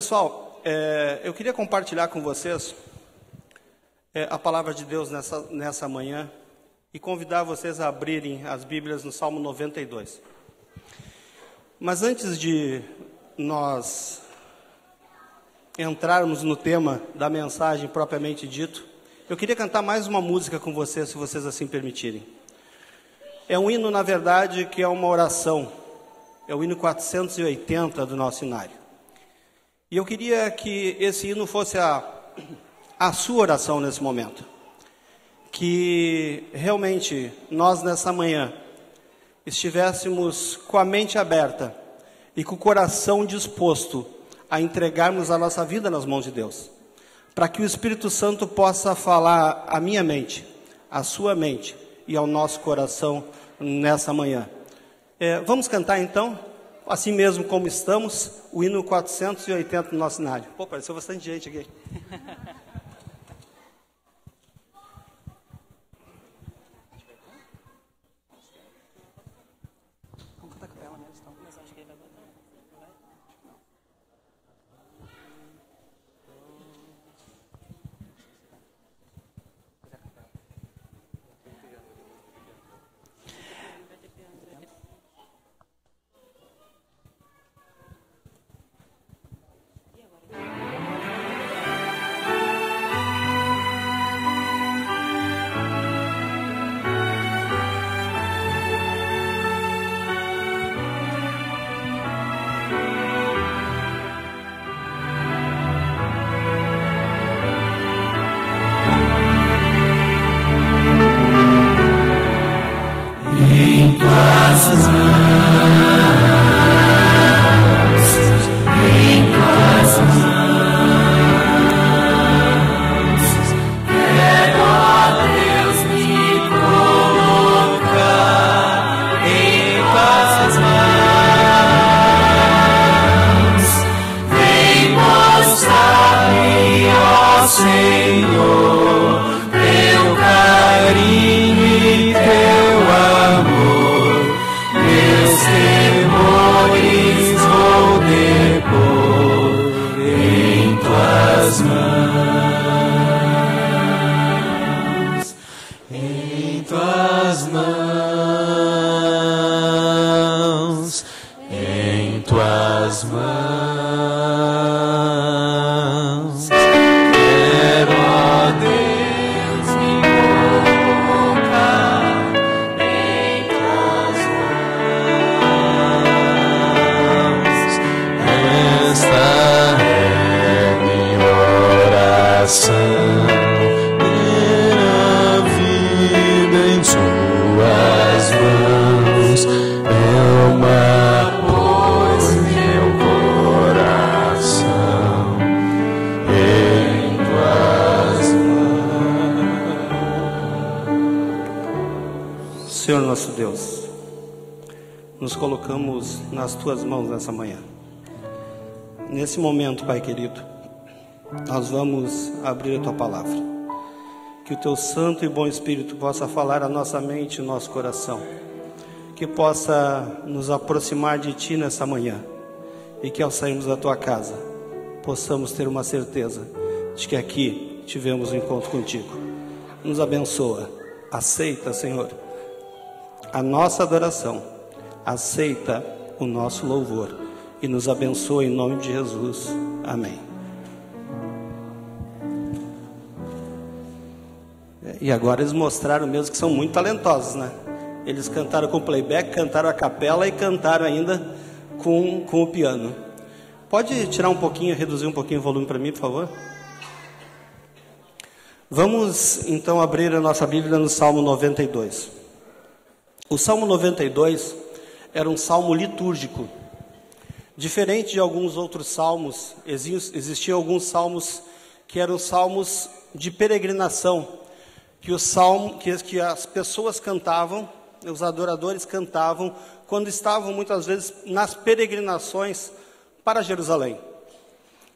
Pessoal, eu queria compartilhar com vocês a palavra de Deus nessa manhã e convidar vocês a abrirem as Bíblias no Salmo 92. Mas antes de nós entrarmos no tema da mensagem propriamente dito, eu queria cantar mais uma música com vocês, se vocês assim permitirem. É um hino, na verdade, que é uma oração. É o hino 480 do nosso hinário. E eu queria que esse hino fosse a sua oração nesse momento. Que realmente nós nessa manhã estivéssemos com a mente aberta e com o coração disposto a entregarmos a nossa vida nas mãos de Deus. Para que o Espírito Santo possa falar à minha mente, à sua mente e ao nosso coração nessa manhã. Vamos cantar então, assim mesmo como estamos, o hino 480 do nosso hinário. Pô, apareceu bastante gente aqui. Senhor nosso Deus, nos colocamos nas Tuas mãos nessa manhã. Nesse momento, Pai querido, nós vamos abrir a Tua palavra. Que o Teu Santo e bom Espírito possa falar a nossa mente e o nosso coração. Que possa nos aproximar de Ti nessa manhã. E que ao sairmos da Tua casa, possamos ter uma certeza de que aqui tivemos um encontro contigo. Nos abençoa. Aceita, Senhor, a nossa adoração, aceita o nosso louvor e nos abençoa em nome de Jesus. Amém. E agora eles mostraram mesmo que são muito talentosos, né? Eles cantaram com playback, cantaram a capela e cantaram ainda com o piano. Pode tirar um pouquinho, reduzir um pouquinho o volume para mim, por favor? Vamos então abrir a nossa Bíblia no Salmo 92. O Salmo 92 era um salmo litúrgico. Diferente de alguns outros salmos, existiam alguns salmos que eram salmos de peregrinação, que as pessoas cantavam, os adoradores cantavam, quando estavam muitas vezes nas peregrinações para Jerusalém.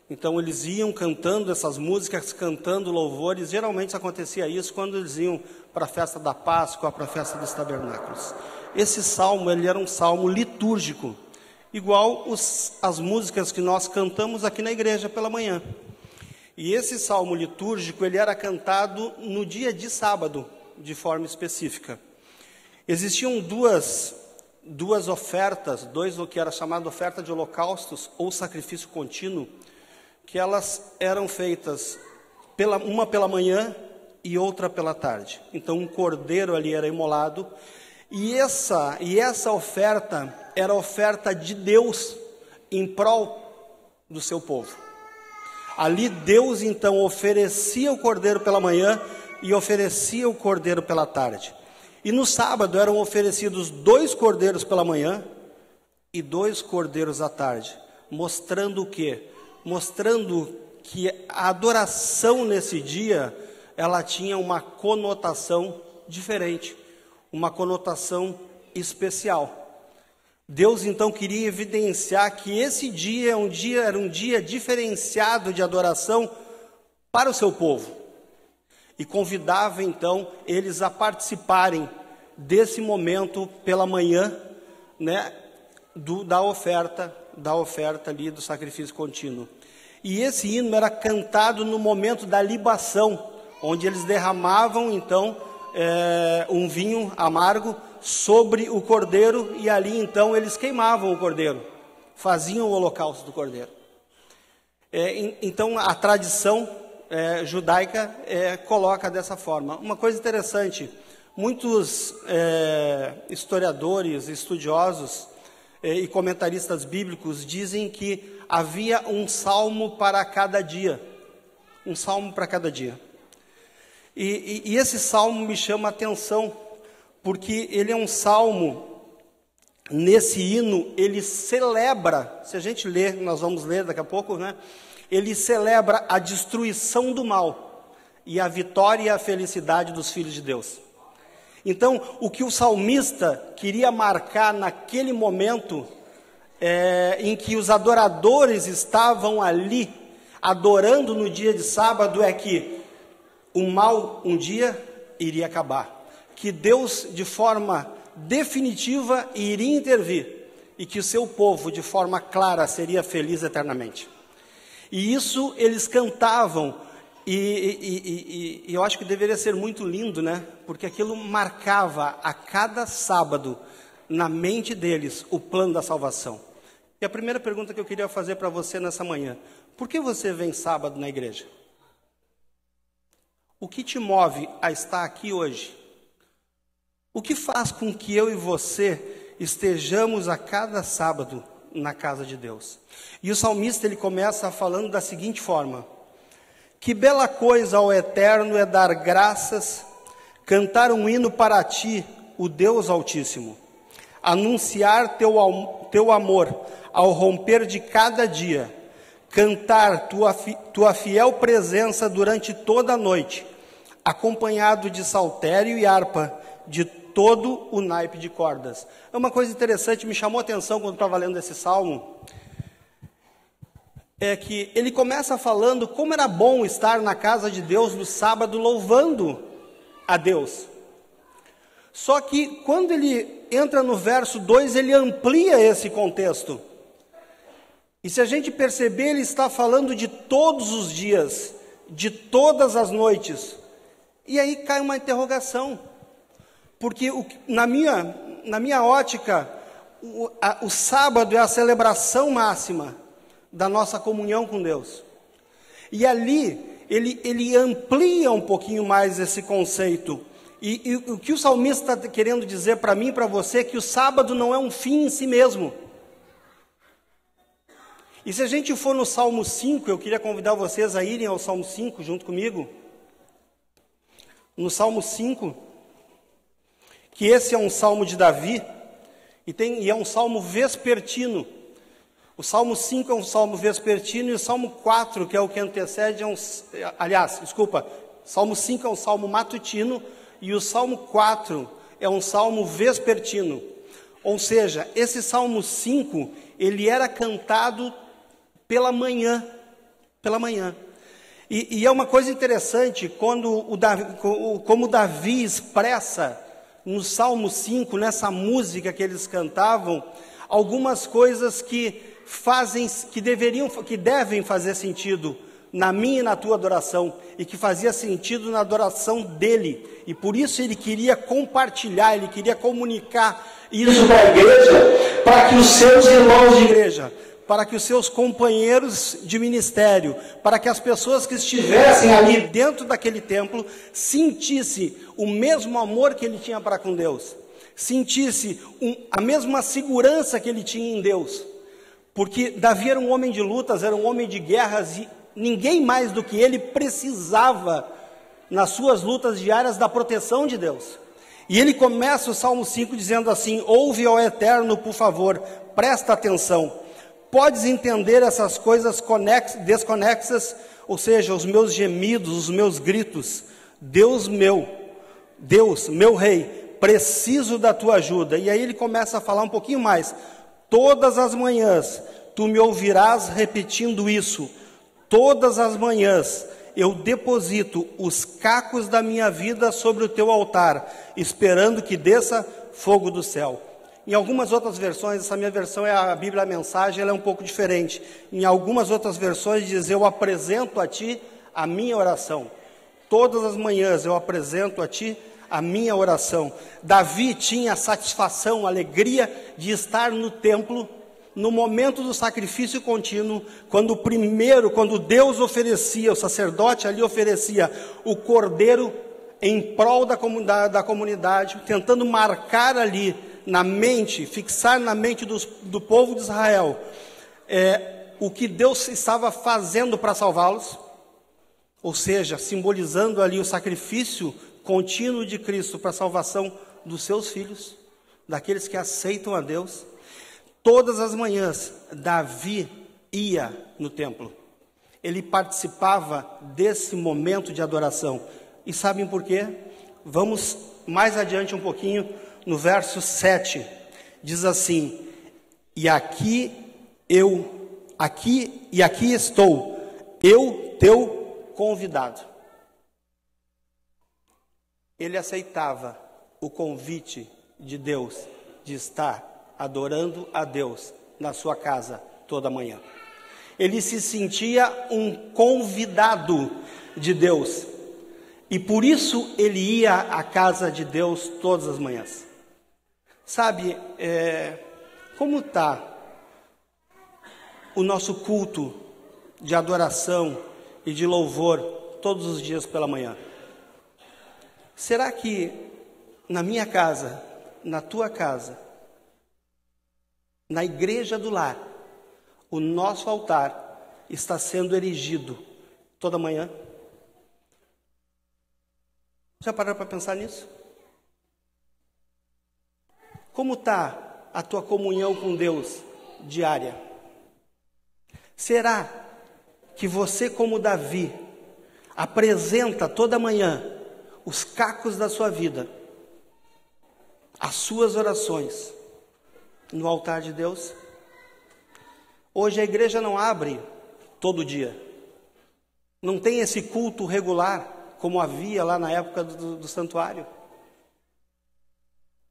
Então eles iam cantando essas músicas, cantando louvores. Geralmente acontecia isso quando eles iam para a festa da Páscoa, para a festa dos tabernáculos. Esse salmo, ele era um salmo litúrgico. igual as músicas que nós cantamos aqui na igreja pela manhã. E esse salmo litúrgico, ele era cantado no dia de sábado, de forma específica. Existiam duas ofertas, o que era chamado oferta de holocaustos ou sacrifício contínuo, que elas eram feitas uma pela manhã e outra pela tarde. Então um cordeiro ali era imolado, e essa oferta era a oferta de Deus em prol do seu povo. Ali Deus então oferecia o cordeiro pela manhã e oferecia o cordeiro pela tarde. E no sábado eram oferecidos 2 cordeiros pela manhã e 2 cordeiros à tarde. Mostrando o quê? Mostrando que a adoração nesse dia, ela tinha uma conotação diferente, uma conotação especial. Deus então queria evidenciar que esse dia era um dia diferenciado de adoração para o seu povo. E convidava então eles a participarem desse momento pela manhã, né, da oferta ali do sacrifício contínuo. E esse hino era cantado no momento da libação, onde eles derramavam então um vinho amargo sobre o cordeiro, e ali então eles queimavam o cordeiro, faziam o holocausto do cordeiro. Então a tradição judaica coloca dessa forma. Uma coisa interessante, muitos historiadores, estudiosos e comentaristas bíblicos dizem que havia um salmo para cada dia, um salmo para cada dia. E esse salmo me chama a atenção, porque ele é um salmo, nesse hino, ele celebra, se a gente ler, nós vamos ler daqui a pouco, né? Ele celebra a destruição do mal e a vitória e a felicidade dos filhos de Deus. Então, o que o salmista queria marcar naquele momento, em que os adoradores estavam ali, adorando no dia de sábado, é que o mal um dia iria acabar. Que Deus, de forma definitiva, iria intervir, e que o seu povo, de forma clara, seria feliz eternamente. E isso eles cantavam, e eu acho que deveria ser muito lindo, né? Porque aquilo marcava a cada sábado, na mente deles, o plano da salvação. E a primeira pergunta que eu queria fazer para você nessa manhã: por que você vem sábado na igreja? O que te move a estar aqui hoje? O que faz com que eu e você estejamos a cada sábado na casa de Deus? E o salmista, ele começa falando da seguinte forma: que bela coisa ao Eterno é dar graças, cantar um hino para ti, o Deus Altíssimo, anunciar teu amor ao romper de cada dia, cantar tua fiel presença durante toda a noite, acompanhado de saltério e harpa, de todo o naipe de cordas. É uma coisa interessante, me chamou a atenção quando estava lendo esse salmo, é que ele começa falando como era bom estar na casa de Deus no sábado, louvando a Deus. Só que quando ele entra no verso 2, ele amplia esse contexto. E se a gente perceber, ele está falando de todos os dias, de todas as noites. E aí cai uma interrogação. Porque na minha ótica, o sábado é a celebração máxima da nossa comunhão com Deus. E ali, ele amplia um pouquinho mais esse conceito. E o que o salmista está querendo dizer para mim e para você é que o sábado não é um fim em si mesmo. E se a gente for no Salmo 5, eu queria convidar vocês a irem ao Salmo 5 junto comigo. No Salmo 5, que esse é um salmo de Davi, e é um salmo vespertino. O Salmo 5 é um salmo vespertino, e o Salmo 4, que é o que antecede, Salmo 5 é um salmo matutino, e o Salmo 4 é um salmo vespertino. Ou seja, esse Salmo 5, ele era cantado pela manhã. E é uma coisa interessante, como Davi expressa no Salmo 5, nessa música que eles cantavam, algumas coisas que devem fazer sentido na minha e na tua adoração, e que fazia sentido na adoração dele, e por isso ele queria compartilhar, ele queria comunicar isso para a igreja, para que os seus irmãos de igreja, para que os seus companheiros de ministério, para que as pessoas que estivessem ali dentro daquele templo, sentissem o mesmo amor que ele tinha para com Deus, sentisse a mesma segurança que ele tinha em Deus, porque Davi era um homem de lutas, era um homem de guerras, e ninguém mais do que ele precisava, nas suas lutas diárias, da proteção de Deus. E ele começa o Salmo 5 dizendo assim: ouve, ó Eterno, por favor, presta atenção. Podes entender essas coisas desconexas, ou seja, os meus gemidos, os meus gritos. Deus, meu Rei, preciso da tua ajuda. E aí ele começa a falar um pouquinho mais. Todas as manhãs tu me ouvirás repetindo isso. Todas as manhãs eu deposito os cacos da minha vida sobre o teu altar, esperando que desça fogo do céu. Em algumas outras versões, essa minha versão é a Bíblia, a mensagem, ela é um pouco diferente. Em algumas outras versões diz: eu apresento a ti a minha oração. Todas as manhãs eu apresento a ti a minha oração. Davi tinha a satisfação, a alegria de estar no templo, no momento do sacrifício contínuo, quando Deus oferecia, o sacerdote ali oferecia o cordeiro em prol da comunidade, tentando marcar ali na mente, fixar na mente do povo de Israel, o que Deus estava fazendo para salvá-los, ou seja, simbolizando ali o sacrifício contínuo de Cristo para a salvação dos seus filhos, daqueles que aceitam a Deus. Todas as manhãs, Davi ia no templo. Ele participava desse momento de adoração. E sabem por quê? Vamos mais adiante um pouquinho, no verso 7. Diz assim: E aqui estou, eu, teu convidado. Ele aceitava o convite de Deus de estar adorando a Deus na sua casa toda manhã. Ele se sentia um convidado de Deus, e por isso ele ia à casa de Deus todas as manhãs. Sabe, como está o nosso culto de adoração e de louvor todos os dias pela manhã? Será que na minha casa, na tua casa, na igreja do lar, o nosso altar está sendo erigido toda manhã? Já parou para pensar nisso? Como está a tua comunhão com Deus diária? Será que você, como Davi, apresenta toda manhã os cacos da sua vida, as suas orações, no altar de Deus? Hoje a igreja não abre todo dia. Não tem esse culto regular, como havia lá na época do santuário.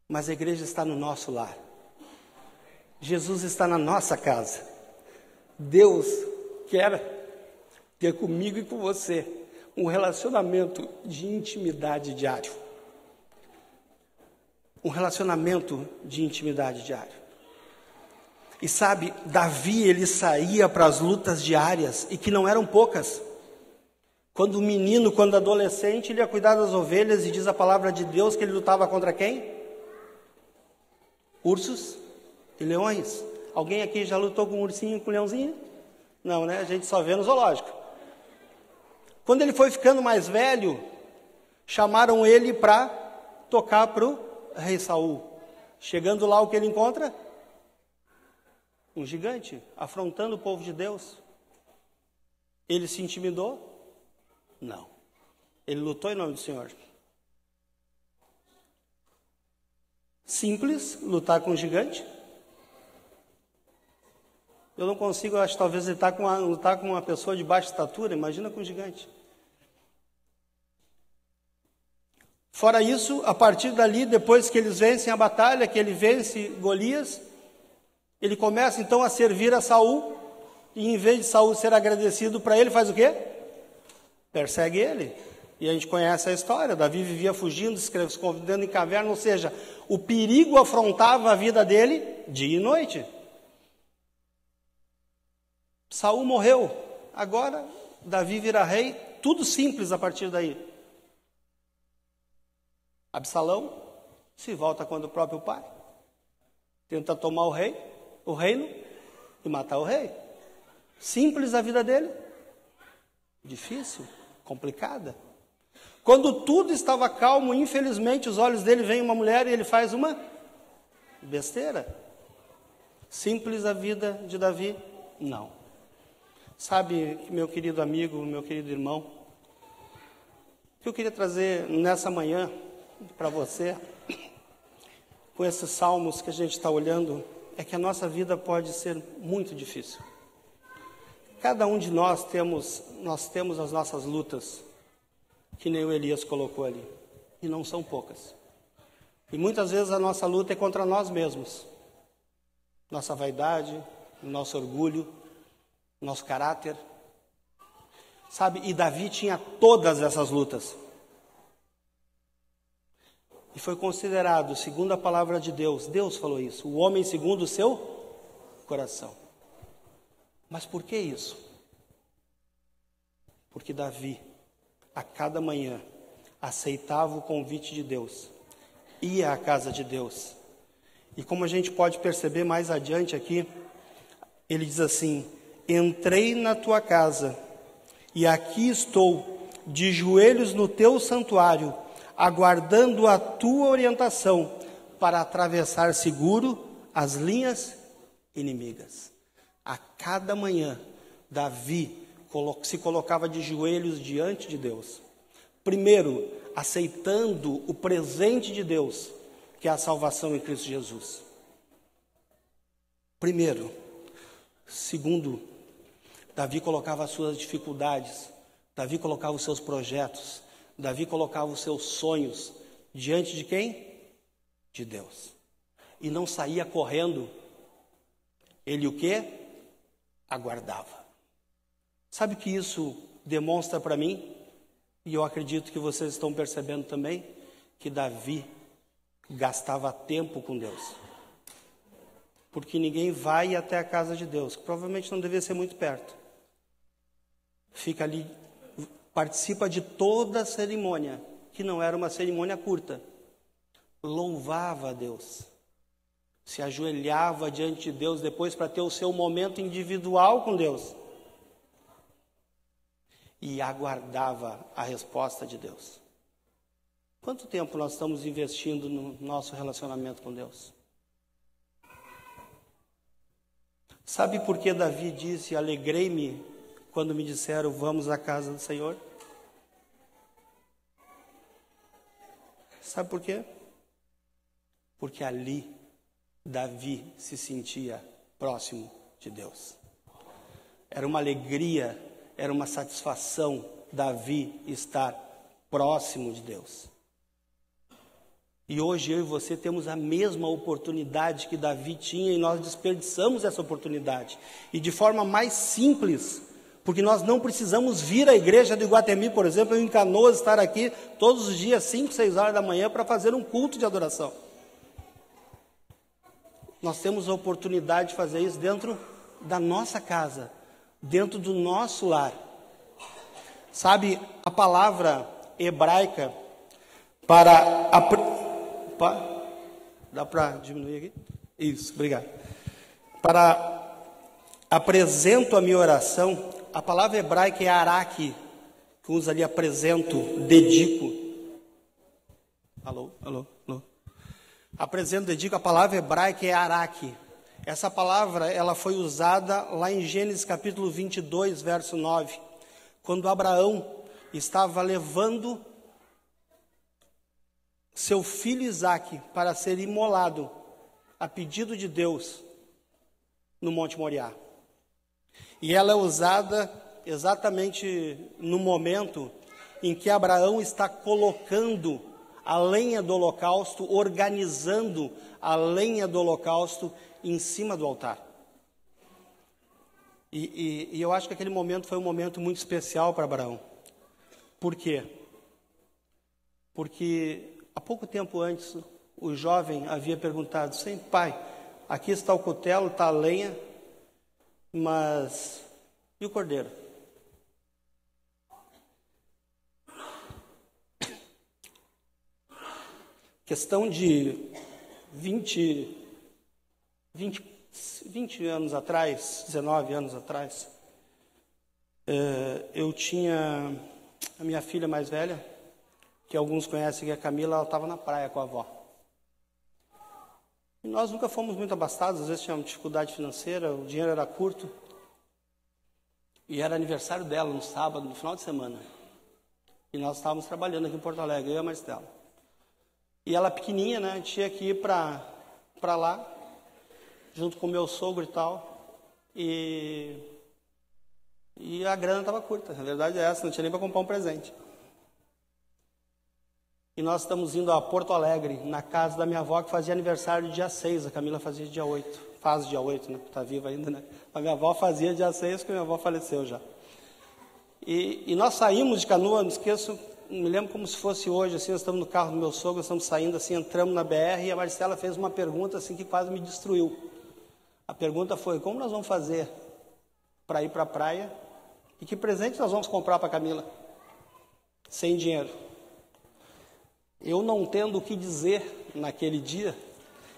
Mas a igreja está no nosso lar. Jesus está na nossa casa. Deus quer ter comigo e com você um relacionamento de intimidade diário. Um relacionamento de intimidade diário. E sabe, Davi, ele saía para as lutas diárias, e que não eram poucas. Quando menino, quando adolescente, ele ia cuidar das ovelhas, e diz a palavra de Deus que ele lutava contra quem? Ursos e leões. Alguém aqui já lutou com um ursinho e com um leãozinho? Não, né? A gente só vê no zoológico. Quando ele foi ficando mais velho, chamaram ele para tocar para o rei Saul. Chegando lá, o que ele encontra? Um gigante, afrontando o povo de Deus. Ele se intimidou? Não. Ele lutou em nome do Senhor. Simples, lutar com um gigante. Eu não consigo, eu acho, talvez ele lutar com uma pessoa de baixa estatura, imagina com um gigante. Fora isso, a partir dali, depois que eles vencem a batalha, que ele vence Golias, Ele começa então a servir a Saul, e em vez de Saul ser agradecido para ele, faz o quê? Persegue ele. E a gente conhece a história. Davi vivia fugindo, se escondendo em caverna, ou seja, o perigo afrontava a vida dele dia e noite. Saul morreu. Agora Davi vira rei, tudo simples a partir daí. Absalão se volta contra o próprio pai. Tenta tomar o reino e matar o rei. Simples a vida dele. Difícil, complicada. Quando tudo estava calmo, infelizmente, os olhos dele veem uma mulher e ele faz uma besteira. Simples a vida de Davi? Não. Sabe, meu querido amigo, meu querido irmão, o que eu queria trazer nessa manhã para você, com esses salmos que a gente está olhando, é que a nossa vida pode ser muito difícil. Cada um de nós temos as nossas lutas, que nem o Elias colocou ali, e não são poucas. E muitas vezes a nossa luta é contra nós mesmos. Nossa vaidade, nosso orgulho, nosso caráter. Sabe, e Davi tinha todas essas lutas. E foi considerado, segundo a palavra de Deus, Deus falou isso, o homem segundo o seu coração. Mas por que isso? Porque Davi, a cada manhã, aceitava o convite de Deus, ia à casa de Deus. E como a gente pode perceber mais adiante aqui, ele diz assim: entrei na tua casa, e aqui estou, de joelhos no teu santuário, aguardando a tua orientação, para atravessar seguro as linhas inimigas. A cada manhã, Davi se colocava de joelhos diante de Deus. Primeiro, aceitando o presente de Deus, que é a salvação em Cristo Jesus. Primeiro. Segundo, Davi colocava as suas dificuldades, Davi colocava os seus projetos, Davi colocava os seus sonhos diante de quem? De Deus. E não saía correndo. Ele o quê? Aguardava. Sabe o que isso demonstra para mim? E eu acredito que vocês estão percebendo também, que Davi gastava tempo com Deus. Porque ninguém vai até a casa de Deus, que provavelmente não devia ser muito perto. Fica ali, participa de toda a cerimônia, que não era uma cerimônia curta. Louvava a Deus. Se ajoelhava diante de Deus depois para ter o seu momento individual com Deus. E aguardava a resposta de Deus. Quanto tempo nós estamos investindo no nosso relacionamento com Deus? Sabe por que Davi disse, alegrei-me quando me disseram, vamos à casa do Senhor? Sabe por quê? Porque ali Davi se sentia próximo de Deus. Era uma alegria, era uma satisfação Davi estar próximo de Deus. E hoje eu e você temos a mesma oportunidade que Davi tinha e nós desperdiçamos essa oportunidade. E de forma mais simples, porque nós não precisamos vir à igreja do Iguatemi, por exemplo, em Canoas, estar aqui todos os dias, 5, 6 horas da manhã, para fazer um culto de adoração. Nós temos a oportunidade de fazer isso dentro da nossa casa, dentro do nosso lar. Sabe, a palavra hebraica para... Dá para diminuir aqui? Isso, obrigado. Para apresento a minha oração, a palavra hebraica é araque, que usa ali apresento, dedico. Alô? Apresento, dedico, a palavra hebraica é araque. Essa palavra, ela foi usada lá em Gênesis capítulo 22, verso 9, quando Abraão estava levando seu filho Isaque para ser imolado a pedido de Deus no Monte Moriá. E ela é usada exatamente no momento em que Abraão está colocando a lenha do holocausto, organizando a lenha do holocausto em cima do altar. E eu acho que aquele momento foi um momento muito especial para Abraão. Por quê? Porque há pouco tempo antes, o jovem havia perguntado: Sim, pai, aqui está o cutelo, está a lenha, mas e o cordeiro? Questão de 20 anos atrás, 19 anos atrás, eu tinha a minha filha mais velha, que alguns conhecem, que é a Camila, ela estava na praia com a avó. E nós nunca fomos muito abastados, às vezes tínhamos dificuldade financeira, o dinheiro era curto. E era aniversário dela no sábado, no final de semana. E nós estávamos trabalhando aqui em Porto Alegre, eu e a Maristela. E ela pequenininha, né, tinha que ir para lá, junto com o meu sogro e tal. E a grana estava curta, a verdade é essa, não tinha nem para comprar um presente. E nós estamos indo a Porto Alegre, na casa da minha avó, que fazia aniversário dia 6, a Camila fazia dia 8, faz dia 8, né, está viva ainda, né. A minha avó fazia dia 6, porque minha avó faleceu já. E nós saímos de canoa, não esqueço, me lembro como se fosse hoje, assim, nós estamos no carro do meu sogro, estamos saindo assim, entramos na BR, e a Maristela fez uma pergunta assim que quase me destruiu. A pergunta foi: como nós vamos fazer para ir para a praia? E que presente nós vamos comprar para a Camila? Sem dinheiro. Eu, não tendo o que dizer naquele dia,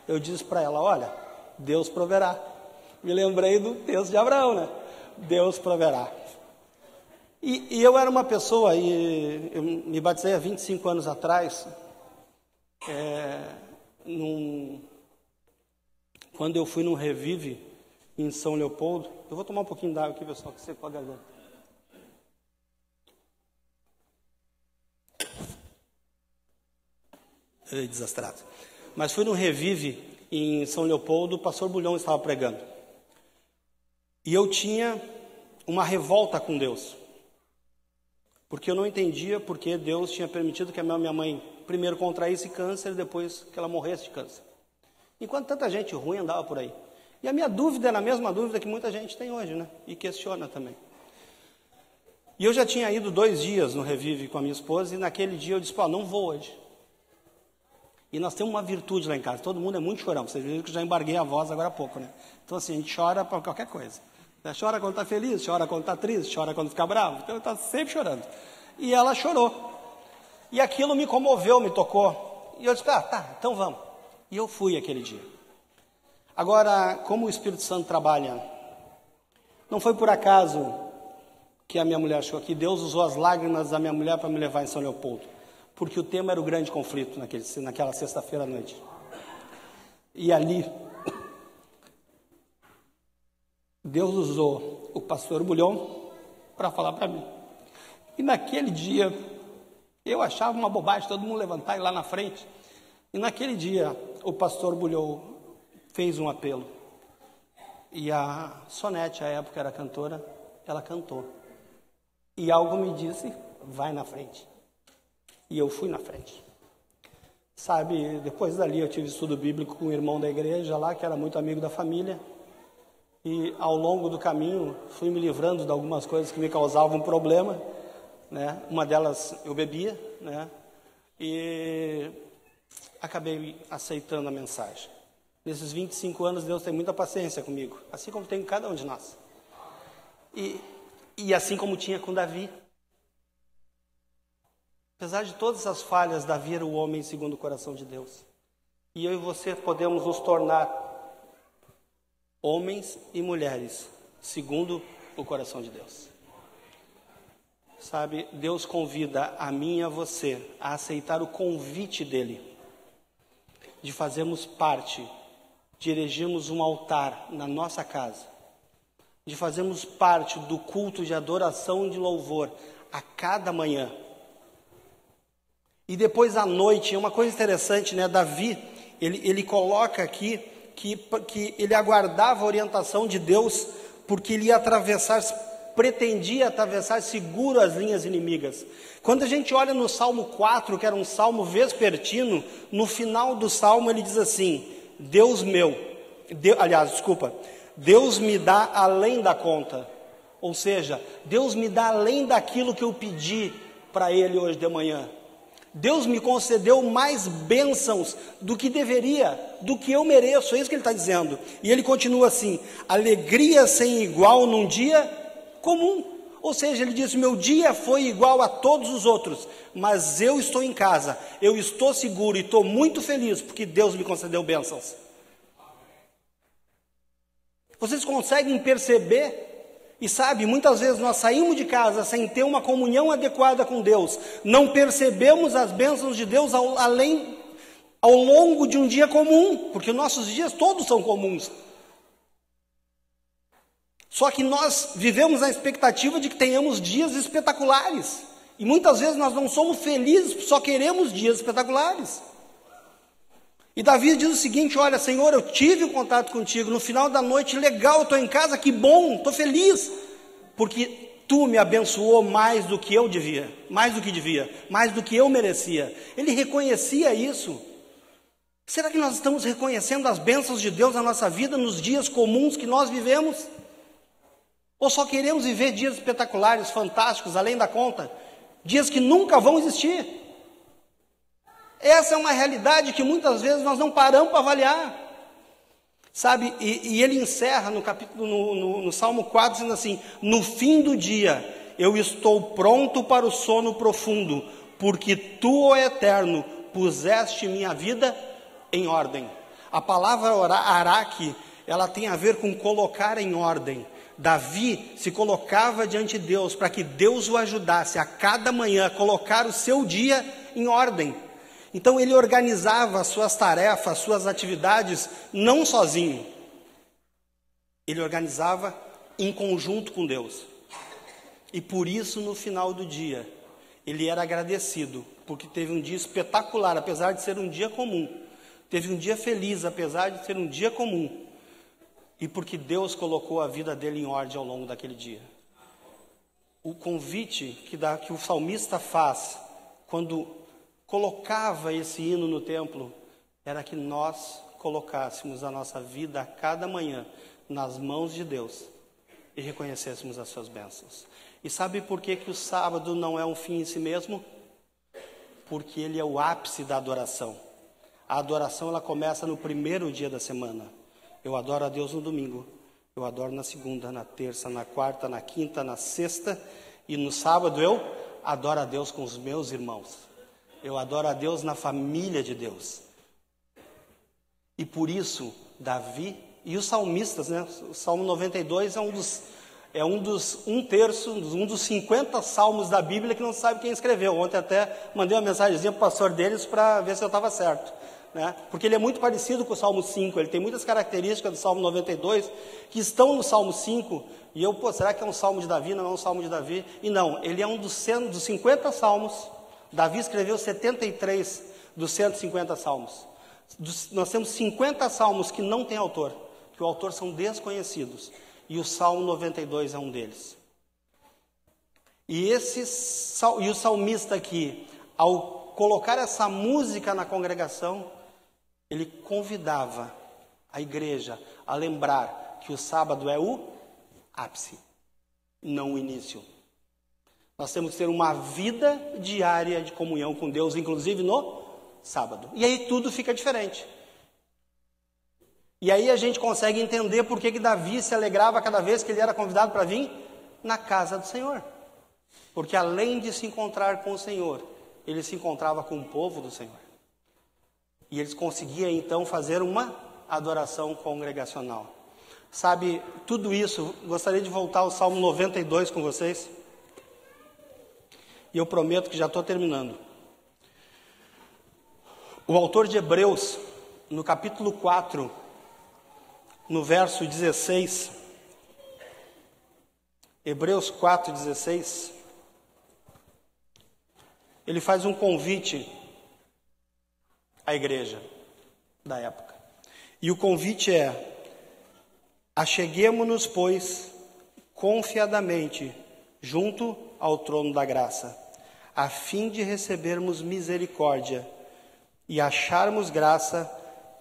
eu disse para ela: olha, Deus proverá. Me lembrei do texto de Abraão, né? Deus proverá. E eu era uma pessoa, e eu me batizei há 25 anos atrás, quando eu fui num Revive em São Leopoldo. Eu vou tomar um pouquinho d'água aqui, pessoal, que secou a garganta. Desastrado. Mas fui num Revive em São Leopoldo, o pastor Bulhão estava pregando. E eu tinha uma revolta com Deus. Porque eu não entendia porque Deus tinha permitido que a minha mãe primeiro contraísse câncer, depois que ela morresse de câncer. Enquanto tanta gente ruim andava por aí. E a minha dúvida era a mesma dúvida que muita gente tem hoje, né? E questiona também. E eu já tinha ido 2 dias no Revive com a minha esposa, e naquele dia eu disse: pô, não vou hoje. E nós temos uma virtude lá em casa, todo mundo é muito chorão. Vocês viram que eu já embarguei a voz agora há pouco, né? Então assim, a gente chora para qualquer coisa. Chora quando está feliz, chora quando está triste, chora quando fica bravo. Então está sempre chorando. E ela chorou. E aquilo me comoveu, me tocou. E eu disse: tá, então vamos. E eu fui aquele dia. Agora, como o Espírito Santo trabalha, não foi por acaso que a minha mulher achou que Deus usou as lágrimas da minha mulher para me levar em São Leopoldo. Porque o tema era o grande conflito naquela sexta-feira à noite. E ali, Deus usou o pastor Bulhão para falar para mim. E naquele dia, eu achava uma bobagem todo mundo levantar e ir lá na frente. E naquele dia, o pastor Bulhão fez um apelo. E a Sonete, à época era cantora, ela cantou. E algo me disse: vai na frente. E eu fui na frente. Sabe, depois dali eu tive estudo bíblico com um irmão da igreja lá, que era muito amigo da família. E ao longo do caminho fui me livrando de algumas coisas que me causavam problema, né? Uma delas eu bebia, né? E acabei aceitando a mensagem. Nesses 25 anos Deus tem muita paciência comigo, assim como tem com cada um de nós. E assim como tinha com Davi. Apesar de todas as falhas, Davi era o homem segundo o coração de Deus. E eu e você podemos nos tornar homens e mulheres segundo o coração de Deus. Sabe, Deus convida a mim e a você a aceitar o convite dele, de fazermos parte, de erigirmos um altar na nossa casa, de fazermos parte do culto de adoração e de louvor a cada manhã. E depois à noite, é uma coisa interessante, né? Davi, ele coloca aqui que ele aguardava a orientação de Deus, porque ele ia pretendia atravessar seguro as linhas inimigas. Quando a gente olha no Salmo 4, que era um salmo vespertino, no final do salmo ele diz assim: Deus meu, Deus me dá além da conta. Ou seja, Deus me dá além daquilo que eu pedi para Ele hoje de manhã. Deus me concedeu mais bênçãos do que deveria, do que eu mereço. É isso que ele está dizendo. E ele continua assim: alegria sem igual num dia comum. Ou seja, ele diz: meu dia foi igual a todos os outros, mas eu estou em casa, eu estou seguro e estou muito feliz porque Deus me concedeu bênçãos. Vocês conseguem perceber? E sabe, muitas vezes nós saímos de casa sem ter uma comunhão adequada com Deus, não percebemos as bênçãos de Deus ao longo de um dia comum, porque nossos dias todos são comuns. Só que nós vivemos na expectativa de que tenhamos dias espetaculares, e muitas vezes nós não somos felizes, só queremos dias espetaculares. E Davi diz o seguinte: olha, Senhor, eu tive um contato contigo no final da noite, legal, eu estou em casa, que bom, estou feliz, porque tu me abençoou mais do que eu devia, mais do que eu merecia. Ele reconhecia isso. Será que nós estamos reconhecendo as bênçãos de Deus na nossa vida, nos dias comuns que nós vivemos? Ou só queremos viver dias espetaculares, fantásticos, além da conta, dias que nunca vão existir? Essa é uma realidade que muitas vezes nós não paramos para avaliar. Sabe, e ele encerra no Salmo 4, dizendo assim: no fim do dia, eu estou pronto para o sono profundo, porque tu, ó Eterno, puseste minha vida em ordem. A palavra araque, ela tem a ver com colocar em ordem. Davi se colocava diante de Deus para que Deus o ajudasse a cada manhã a colocar o seu dia em ordem. Então ele organizava as suas tarefas, as suas atividades, não sozinho. Ele organizava em conjunto com Deus. E por isso, no final do dia, ele era agradecido, porque teve um dia espetacular, apesar de ser um dia comum. Teve um dia feliz, apesar de ser um dia comum. E porque Deus colocou a vida dele em ordem ao longo daquele dia. O convite que o salmista faz, quando colocava esse hino no templo, era que nós colocássemos a nossa vida a cada manhã nas mãos de Deus e reconhecêssemos as suas bênçãos. E sabe por que o sábado não é um fim em si mesmo? Porque ele é o ápice da adoração. A adoração, ela começa no primeiro dia da semana. Eu adoro a Deus no domingo, eu adoro na segunda, na terça, na quarta, na quinta, na sexta, e no sábado eu adoro a Deus com os meus irmãos. Eu adoro a Deus na família de Deus. E por isso, Davi e os salmistas, né? O Salmo 92 é um dos 50 salmos da Bíblia que não se sabe quem escreveu. Ontem até mandei uma mensagenzinha para o pastor deles para ver se eu estava certo, né? Porque ele é muito parecido com o Salmo 5, ele tem muitas características do Salmo 92 que estão no Salmo 5, e será que é um Salmo de Davi? Não é um Salmo de Davi? E não, ele é um dos 50 salmos. Davi escreveu 73 dos 150 salmos. Nós temos 50 salmos que não tem autor, que o autor são desconhecidos, e o Salmo 92 é um deles. E o salmista aqui, ao colocar essa música na congregação, ele convidava a igreja a lembrar que o sábado é o ápice, não o início. Nós temos que ter uma vida diária de comunhão com Deus, inclusive no sábado. E aí tudo fica diferente. E aí a gente consegue entender por que Davi se alegrava cada vez que ele era convidado para vir na casa do Senhor. Porque além de se encontrar com o Senhor, ele se encontrava com o povo do Senhor. E eles conseguiam então fazer uma adoração congregacional. Sabe, tudo isso, gostaria de voltar ao Salmo 92 com vocês. E eu prometo que já estou terminando. O autor de Hebreus, no capítulo 4, no verso 16, Hebreus 4, 16, ele faz um convite à igreja da época. E o convite é: acheguemo-nos, pois, confiadamente junto ao trono da graça, a fim de recebermos misericórdia e acharmos graça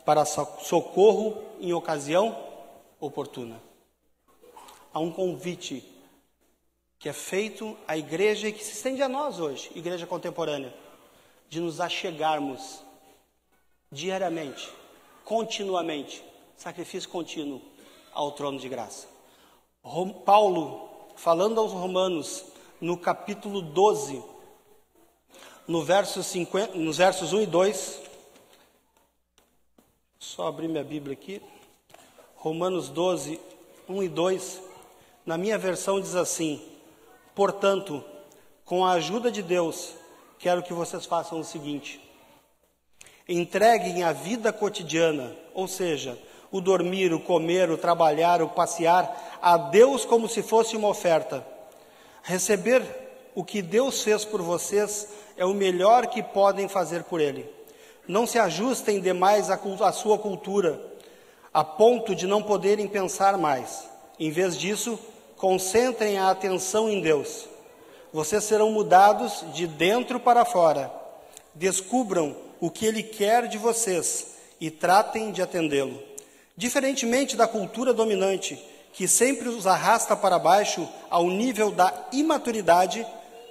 para socorro em ocasião oportuna. Há um convite que é feito à igreja e que se estende a nós hoje, igreja contemporânea, de nos achegarmos diariamente, continuamente, sacrifício contínuo ao trono de graça. Paulo, falando aos Romanos, no capítulo 12, nos versos 1 e 2, só abrir minha Bíblia aqui, Romanos 12, 1 e 2, na minha versão diz assim: portanto, com a ajuda de Deus, quero que vocês façam o seguinte: entreguem a vida cotidiana, ou seja, o dormir, o comer, o trabalhar, o passear, a Deus como se fosse uma oferta. Receber o que Deus fez por vocês é o melhor que podem fazer por Ele. Não se ajustem demais à sua cultura, a ponto de não poderem pensar mais. Em vez disso, concentrem a atenção em Deus. Vocês serão mudados de dentro para fora. Descubram o que Ele quer de vocês e tratem de atendê-lo. Diferentemente da cultura dominante, que sempre os arrasta para baixo ao nível da imaturidade,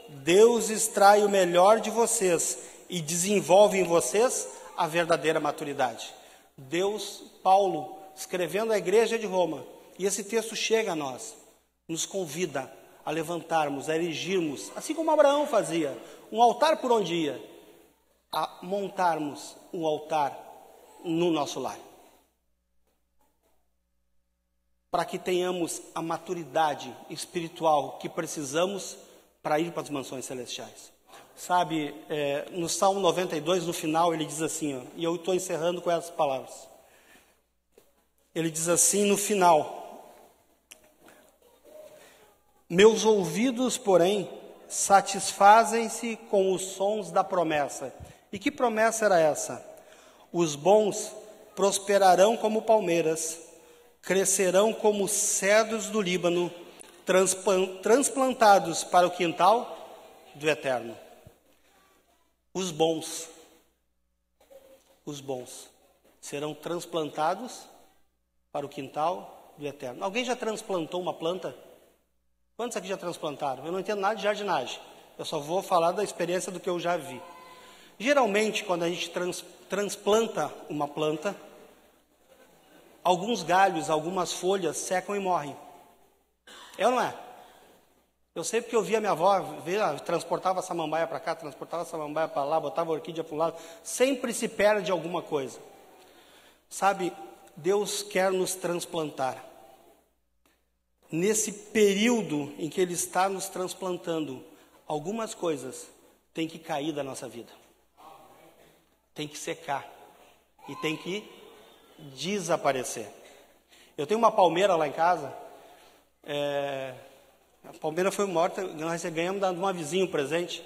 Deus extrai o melhor de vocês e desenvolve em vocês a verdadeira maturidade. Deus, Paulo, escrevendo à igreja de Roma, e esse texto chega a nós, nos convida a levantarmos, a erigirmos, assim como Abraão fazia, um altar por onde ia, a montarmos um altar no nosso lar. Para que tenhamos a maturidade espiritual que precisamos para ir para as mansões celestiais. Sabe, no Salmo 92, no final, ele diz assim, ó, e eu estou encerrando com essas palavras. Ele diz assim no final: meus ouvidos, porém, satisfazem-se com os sons da promessa. E que promessa era essa? Os bons prosperarão como palmeiras, crescerão como cedros do Líbano, transplantados para o quintal do Eterno. Os bons serão transplantados para o quintal do Eterno. Alguém já transplantou uma planta? Quantos aqui já transplantaram? Eu não entendo nada de jardinagem. Eu só vou falar da experiência do que eu já vi. Geralmente, quando a gente transplanta uma planta, alguns galhos, algumas folhas secam e morrem. É ou não é? Eu sei porque eu via minha avó, transportava samambaia para cá, transportava samambaia para lá, botava orquídea para um lado. Sempre se perde alguma coisa. Sabe, Deus quer nos transplantar. Nesse período em que Ele está nos transplantando, algumas coisas têm que cair da nossa vida. Tem que secar. E tem que desaparecer. Eu tenho uma palmeira lá em casa. A palmeira foi morta, nós ganhamos de uma vizinha um presente.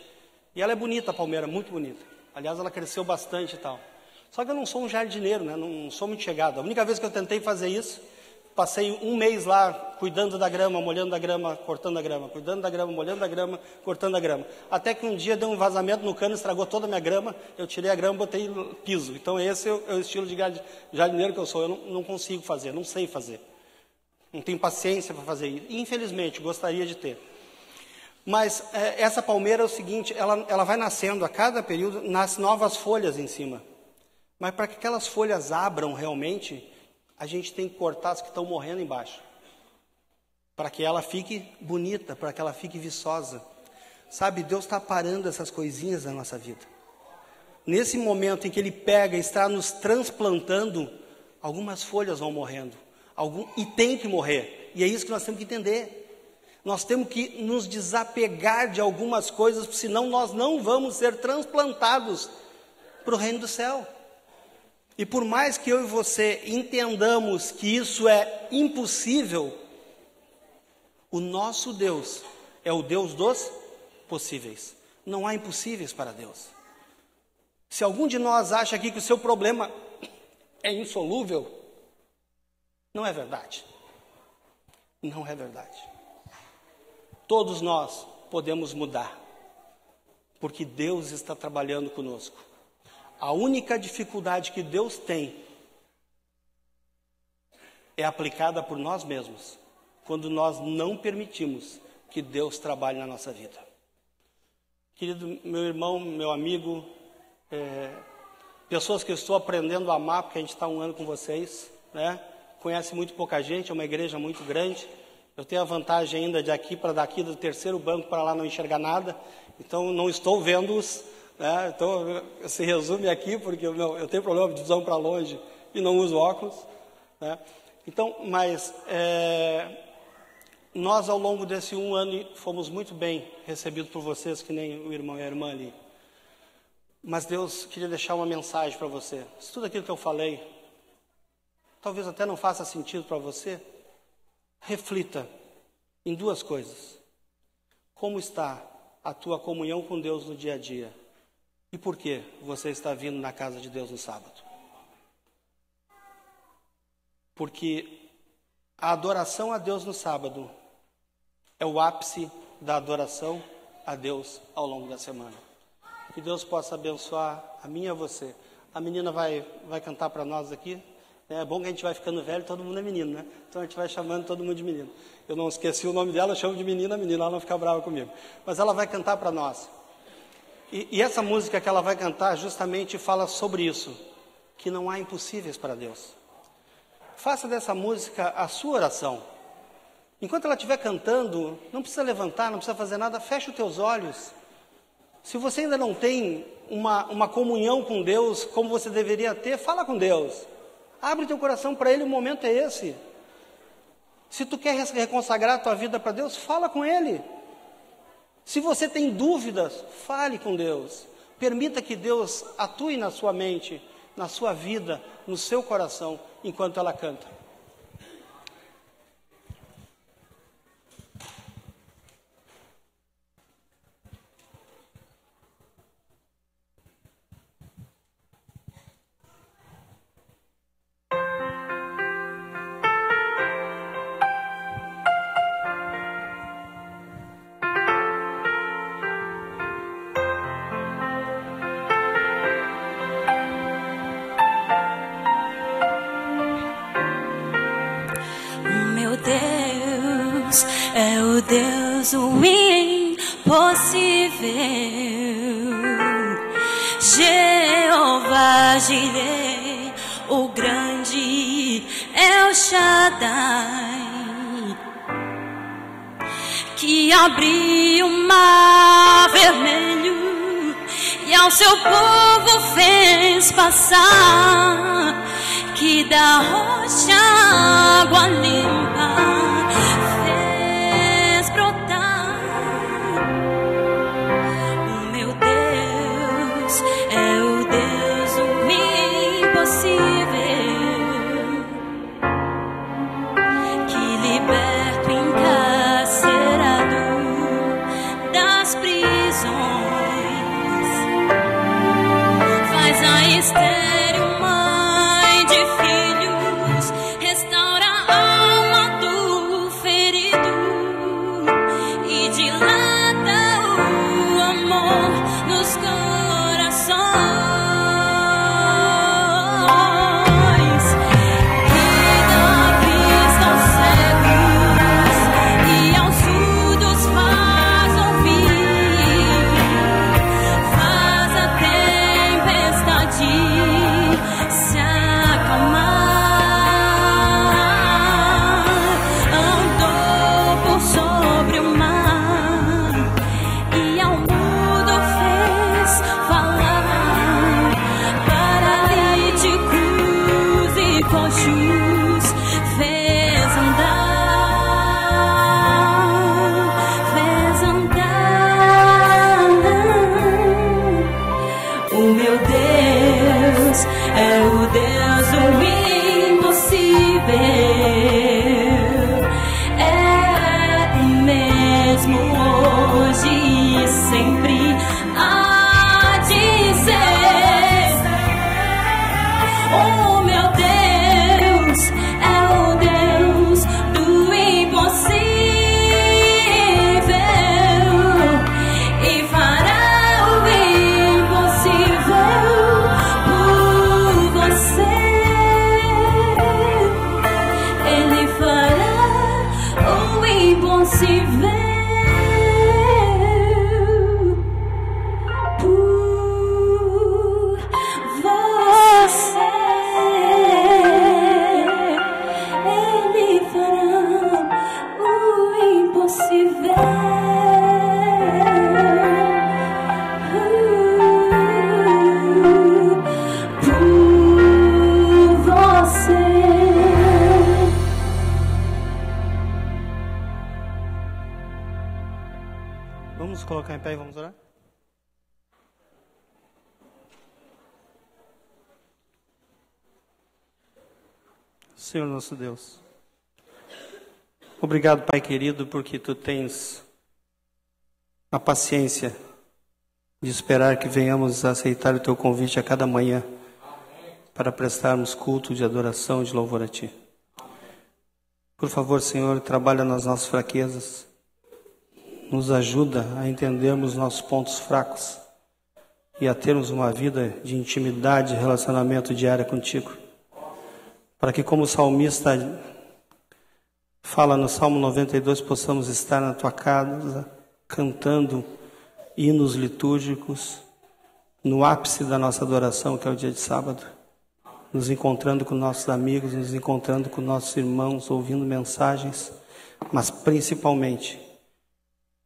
E ela é bonita, a palmeira, muito bonita. Aliás, ela cresceu bastante e tal. Só que eu não sou um jardineiro, né? Não sou muito chegado. A única vez que eu tentei fazer isso, passei um mês lá cuidando da grama, molhando a grama, cortando a grama, cuidando da grama, molhando a grama, cortando a grama. Até que um dia deu um vazamento no cano, estragou toda a minha grama, eu tirei a grama e botei piso. Então esse é o estilo de jardineiro que eu sou. Eu não consigo fazer, não sei fazer. Não tenho paciência para fazer isso. Infelizmente, gostaria de ter. Mas essa palmeira é o seguinte, ela vai nascendo a cada período, nasce novas folhas em cima. Mas para que aquelas folhas abram realmente, a gente tem que cortar as que estão morrendo embaixo. Para que ela fique bonita, para que ela fique viçosa. Sabe, Deus está parando essas coisinhas na nossa vida. Nesse momento em que Ele pega e está nos transplantando, algumas folhas vão morrendo. E tem que morrer. E é isso que nós temos que entender. Nós temos que nos desapegar de algumas coisas, senão nós não vamos ser transplantados para o reino do céu. E por mais que eu e você entendamos que isso é impossível, o nosso Deus é o Deus dos possíveis. Não há impossíveis para Deus. Se algum de nós acha aqui que o seu problema é insolúvel, não é verdade. Não é verdade. Todos nós podemos mudar, porque Deus está trabalhando conosco. A única dificuldade que Deus tem é aplicada por nós mesmos, quando nós não permitimos que Deus trabalhe na nossa vida. Querido meu irmão, meu amigo, pessoas que eu estou aprendendo a amar, porque a gente está 1 ano com vocês, né? Conhece muito pouca gente, é uma igreja muito grande. Eu tenho a vantagem ainda de aqui para daqui do terceiro banco para lá não enxergar nada, então não estou vendo-os, né? Então se resume aqui, porque eu tenho problema de visão para longe e não uso óculos, né? Então, mas nós ao longo desse 1 ano fomos muito bem recebidos por vocês, que nem o irmão e a irmã ali. Mas Deus queria deixar uma mensagem para você. Se tudo aquilo que eu falei, talvez até não faça sentido para você, reflita em 2 coisas. Como está a tua comunhão com Deus no dia a dia? E por que você está vindo na casa de Deus no sábado? Porque a adoração a Deus no sábado é o ápice da adoração a Deus ao longo da semana. Que Deus possa abençoar a mim e a você. A menina vai cantar para nós aqui. É bom que a gente vai ficando velho, todo mundo é menino, né? Então a gente vai chamando todo mundo de menino. Eu não esqueci o nome dela, eu chamo de menina, ela não fica brava comigo. Mas ela vai cantar para nós. E essa música que ela vai cantar justamente fala sobre isso, que não há impossíveis para Deus. Faça dessa música a sua oração. Enquanto ela estiver cantando, não precisa levantar, não precisa fazer nada, feche os teus olhos. Se você ainda não tem uma comunhão com Deus como você deveria ter, fala com Deus. Abre o teu coração para Ele, o momento é esse. Se tu quer reconsagrar a tua vida para Deus, fala com Ele. Se você tem dúvidas, fale com Deus. Permita que Deus atue na sua mente, na sua vida, no seu coração, enquanto ela canta. É o Deus o impossível, Jeová Jireh, o grande El Shaddai, que abriu o mar vermelho e ao seu povo fez passar, que da rocha água limpa estéril mãe de filhos, restaura a alma do ferido e dilata o amor nos corações, que dá vista aos cegos e aos surdos faz ouvir, faz a tempestade colocar em pé e vamos orar? Senhor nosso Deus, obrigado, Pai querido, porque Tu tens a paciência de esperar que venhamos a aceitar o Teu convite a cada manhã para prestarmos culto de adoração e de louvor a Ti. Por favor, Senhor, trabalha nas nossas fraquezas, nos ajuda a entendermos nossos pontos fracos e a termos uma vida de intimidade e relacionamento diário contigo. Para que, como o salmista fala no Salmo 92, possamos estar na Tua casa, cantando hinos litúrgicos, no ápice da nossa adoração, que é o dia de sábado, nos encontrando com nossos amigos, nos encontrando com nossos irmãos, ouvindo mensagens, mas principalmente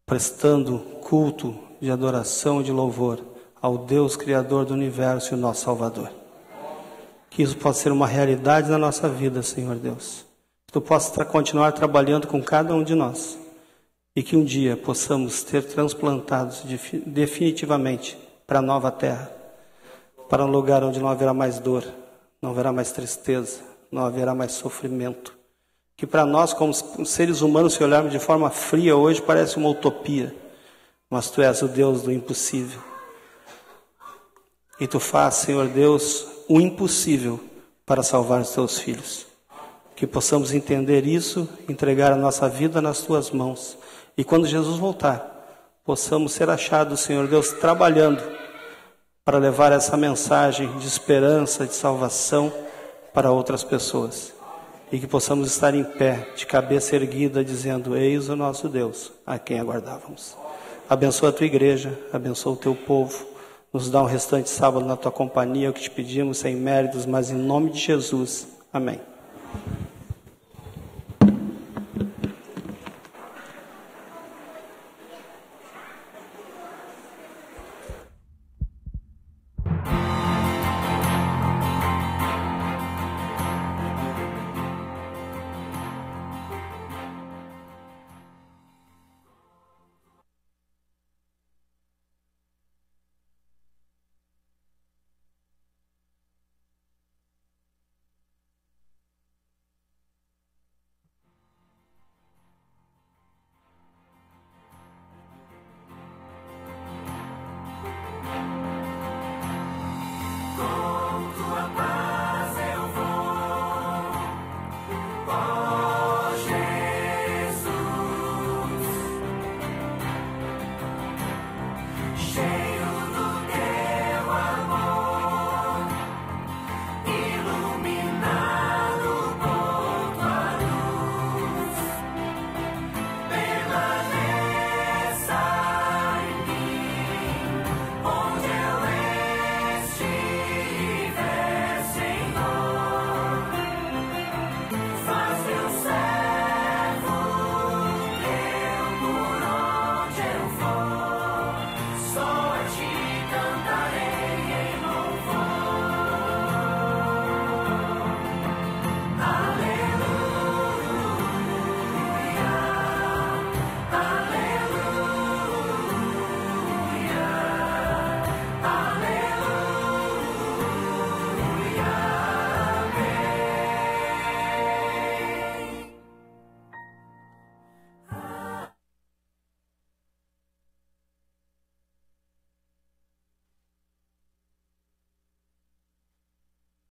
prestando culto de adoração e de louvor ao Deus Criador do Universo e o nosso Salvador. Que isso possa ser uma realidade na nossa vida, Senhor Deus. Que Tu possa continuar trabalhando com cada um de nós. E que um dia possamos ter transplantados definitivamente para a nova terra. Para um lugar onde não haverá mais dor, não haverá mais tristeza, não haverá mais sofrimento. Que para nós, como seres humanos, se olharmos de forma fria hoje, parece uma utopia. Mas Tu és o Deus do impossível. E Tu faz, Senhor Deus, o impossível para salvar os Teus filhos. Que possamos entender isso, entregar a nossa vida nas Tuas mãos. E quando Jesus voltar, possamos ser achados, Senhor Deus, trabalhando para levar essa mensagem de esperança, de salvação para outras pessoas. E que possamos estar em pé, de cabeça erguida, dizendo: eis o nosso Deus, a quem aguardávamos. Abençoa a Tua igreja, abençoa o Teu povo. Nos dá um restante sábado na Tua companhia, é o que te pedimos, sem méritos, mas em nome de Jesus. Amém.